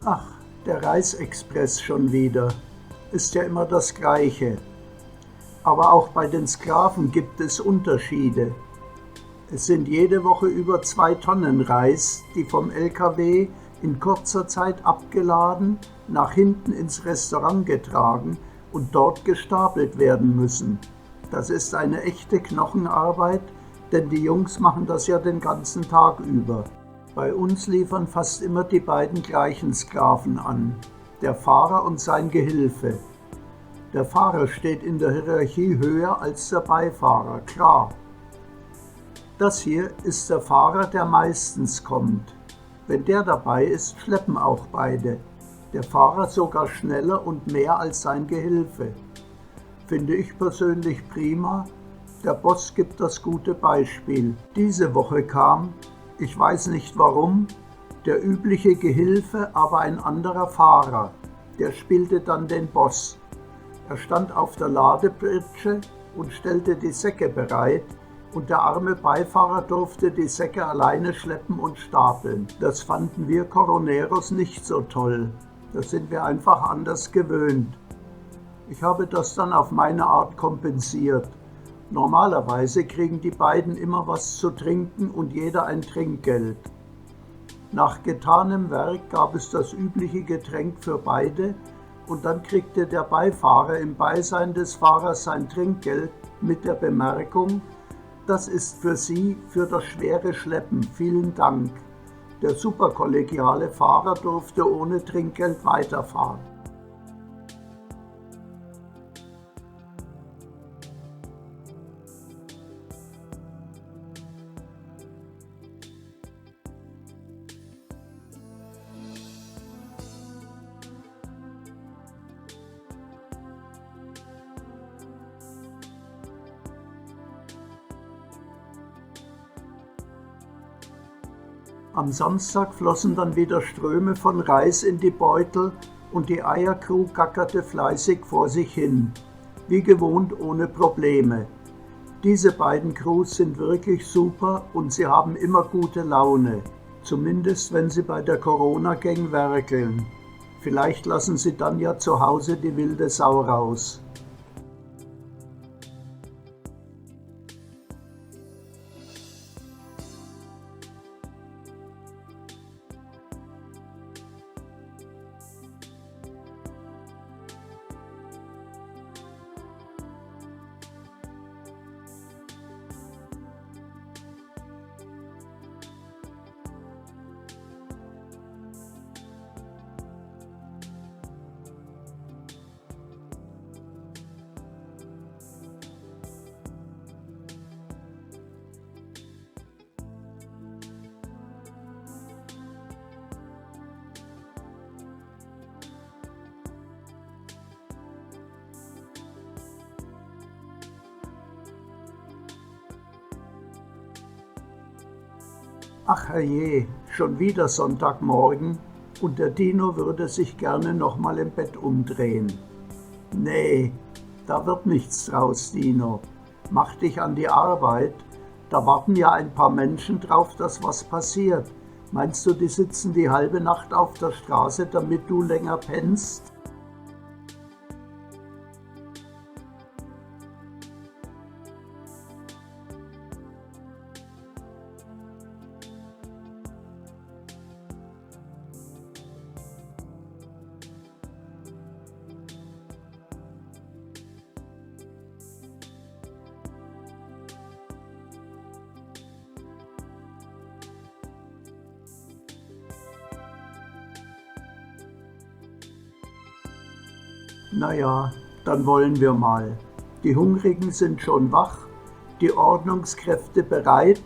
Ach, der Reisexpress schon wieder. Ist ja immer das Gleiche. Aber auch bei den Sklaven gibt es Unterschiede. Es sind jede Woche über 2 Tonnen Reis, die vom LKW in kurzer Zeit abgeladen, nach hinten ins Restaurant getragen und dort gestapelt werden müssen. Das ist eine echte Knochenarbeit, denn die Jungs machen das ja den ganzen Tag über. Bei uns liefern fast immer die beiden gleichen Sklaven an, der Fahrer und sein Gehilfe. Der Fahrer steht in der Hierarchie höher als der Beifahrer, klar. Das hier ist der Fahrer, der meistens kommt. Wenn der dabei ist, schleppen auch beide. Der Fahrer sogar schneller und mehr als sein Gehilfe. Finde ich persönlich prima. Der Boss gibt das gute Beispiel. Diese Woche kam, ich weiß nicht warum, der übliche Gehilfe, aber ein anderer Fahrer. Der spielte dann den Boss. Er stand auf der Ladepritsche und stellte die Säcke bereit, und der arme Beifahrer durfte die Säcke alleine schleppen und stapeln. Das fanden wir Coroneros nicht so toll. Das sind wir einfach anders gewöhnt. Ich habe das dann auf meine Art kompensiert. Normalerweise kriegen die beiden immer was zu trinken und jeder ein Trinkgeld. Nach getanem Werk gab es das übliche Getränk für beide und dann kriegte der Beifahrer im Beisein des Fahrers sein Trinkgeld mit der Bemerkung: Das ist für Sie, für das schwere Schleppen, vielen Dank. Der superkollegiale Fahrer durfte ohne Trinkgeld weiterfahren. Am Samstag flossen dann wieder Ströme von Reis in die Beutel und die Eiercrew gackerte fleißig vor sich hin. Wie gewohnt ohne Probleme. Diese beiden Crews sind wirklich super und sie haben immer gute Laune. Zumindest wenn sie bei der Corona-Gang werkeln. Vielleicht lassen sie dann ja zu Hause die wilde Sau raus. Ach herrje, schon wieder Sonntagmorgen und der Dino würde sich gerne nochmal im Bett umdrehen. Nee, da wird nichts draus, Dino. Mach dich an die Arbeit. Da warten ja ein paar Menschen drauf, dass was passiert. Meinst du, die sitzen die halbe Nacht auf der Straße, damit du länger pennst? Naja, dann wollen wir mal. Die Hungrigen sind schon wach, die Ordnungskräfte bereit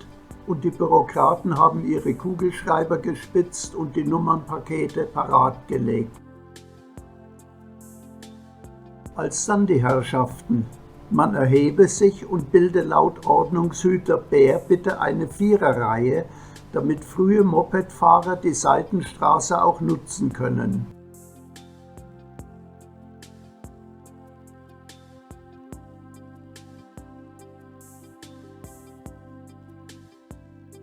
und die Bürokraten haben ihre Kugelschreiber gespitzt und die Nummernpakete parat gelegt. Als dann die Herrschaften: Man erhebe sich und bilde laut Ordnungshüter Bär bitte eine Viererreihe, damit frühe Mopedfahrer die Seitenstraße auch nutzen können.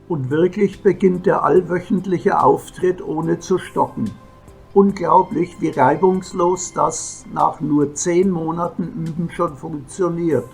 Und wirklich beginnt der allwöchentliche Auftritt ohne zu stocken. Unglaublich, wie reibungslos das nach nur 10 Monaten Üben schon funktioniert.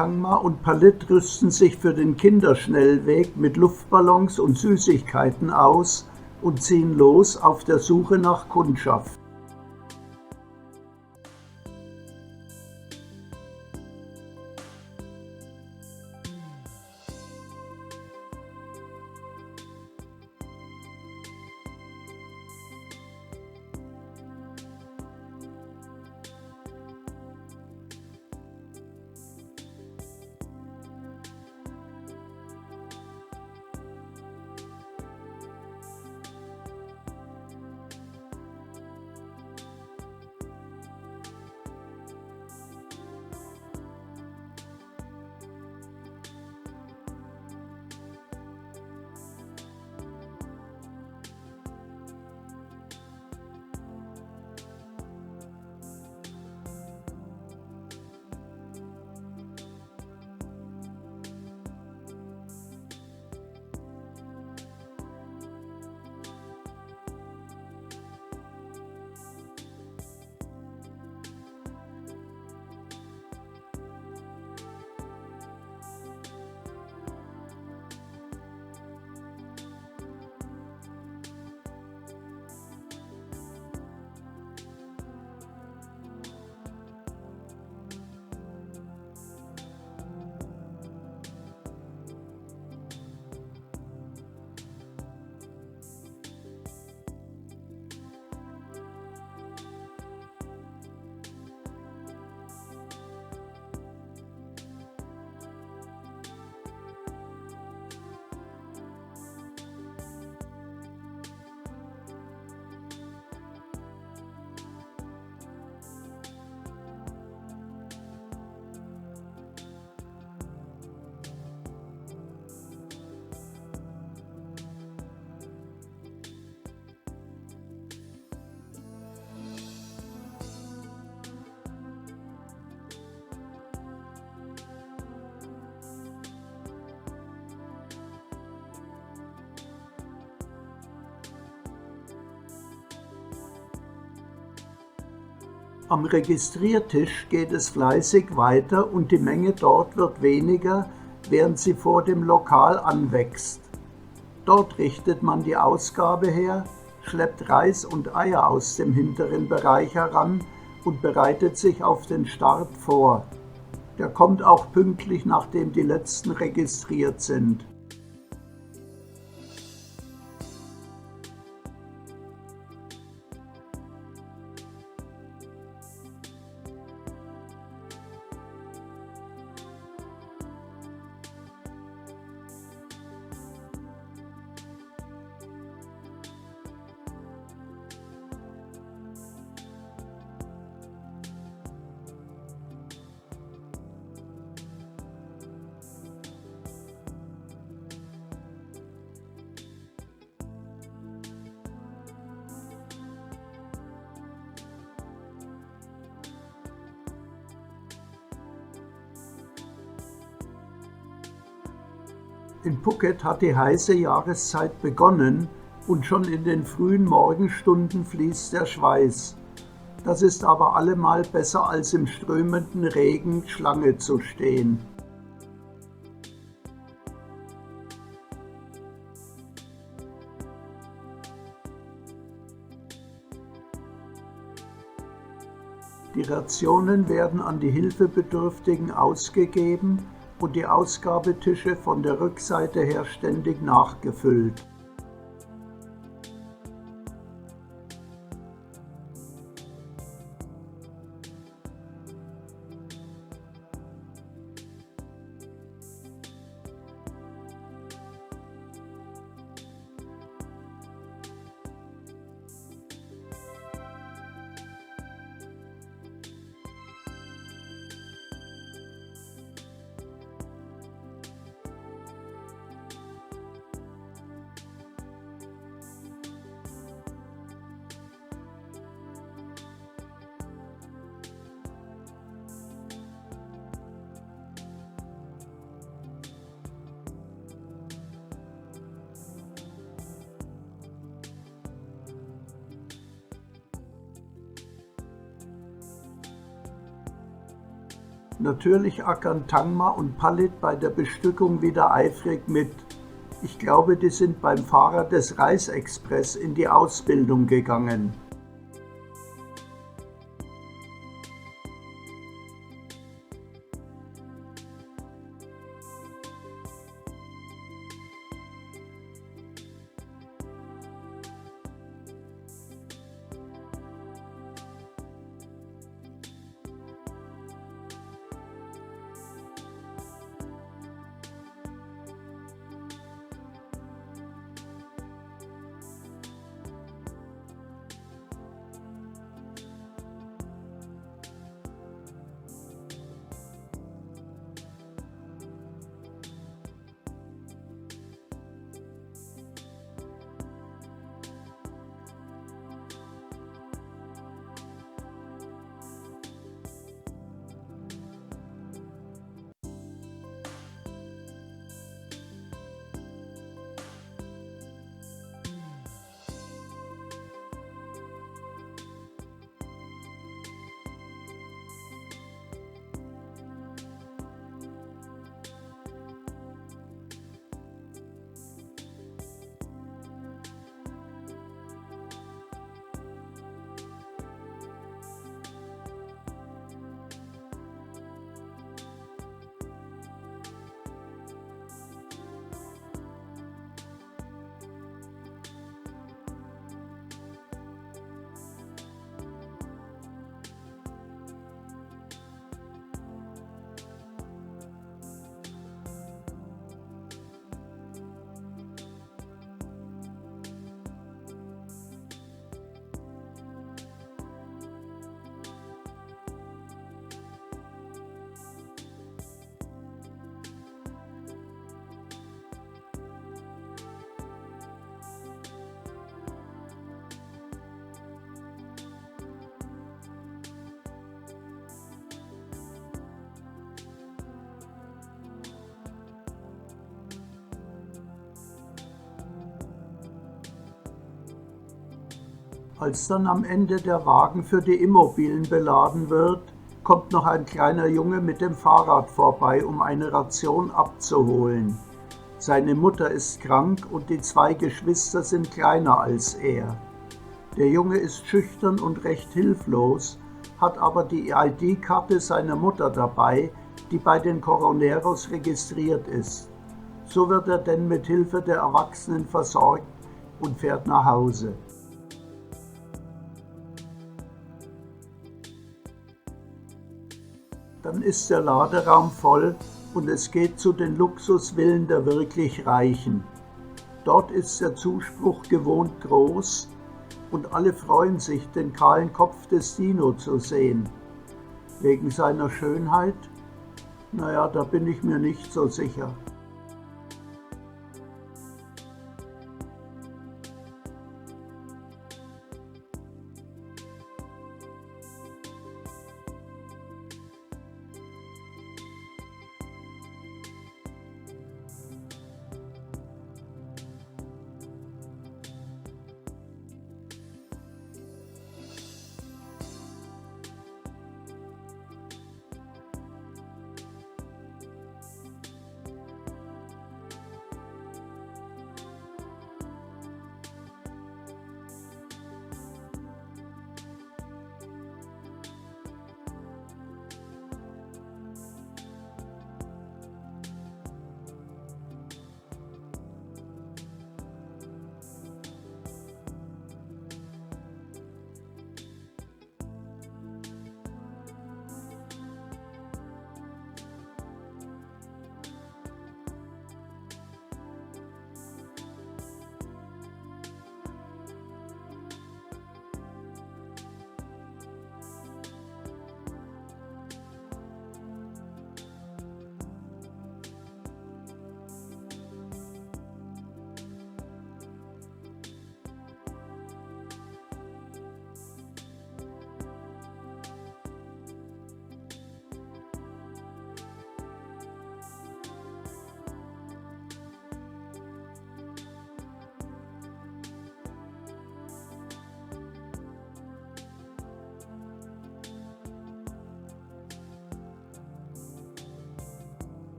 Tangma und Palit rüsten sich für den Kinderschnellweg mit Luftballons und Süßigkeiten aus und ziehen los auf der Suche nach Kundschaft. Am Registriertisch geht es fleißig weiter und die Menge dort wird weniger, während sie vor dem Lokal anwächst. Dort richtet man die Ausgabe her, schleppt Reis und Eier aus dem hinteren Bereich heran und bereitet sich auf den Start vor. Der kommt auch pünktlich, nachdem die letzten registriert sind. In Phuket hat die heiße Jahreszeit begonnen und schon in den frühen Morgenstunden fließt der Schweiß. Das ist aber allemal besser als im strömenden Regen Schlange zu stehen. Die Rationen werden an die Hilfebedürftigen ausgegeben und die Ausgabetische von der Rückseite her ständig nachgefüllt. Natürlich ackern Tangma und Palit bei der Bestückung wieder eifrig mit. Ich glaube, die sind beim Fahrer des Reisexpress in die Ausbildung gegangen. Als dann am Ende der Wagen für die Immobilien beladen wird, kommt noch ein kleiner Junge mit dem Fahrrad vorbei, um eine Ration abzuholen. Seine Mutter ist krank und die 2 Geschwister sind kleiner als er. Der Junge ist schüchtern und recht hilflos, hat aber die ID-Karte seiner Mutter dabei, die bei den Coroneros registriert ist. So wird er denn mit Hilfe der Erwachsenen versorgt und fährt nach Hause. Dann ist der Laderaum voll und es geht zu den Luxusvillen der wirklich Reichen. Dort ist der Zuspruch gewohnt groß und alle freuen sich, den kahlen Kopf des Dino zu sehen. Wegen seiner Schönheit? Naja, da bin ich mir nicht so sicher.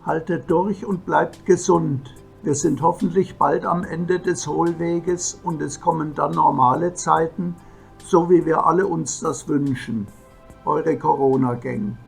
Haltet durch und bleibt gesund. Wir sind hoffentlich bald am Ende des Hohlweges und es kommen dann normale Zeiten, so wie wir alle uns das wünschen. Eure Corona-Gang.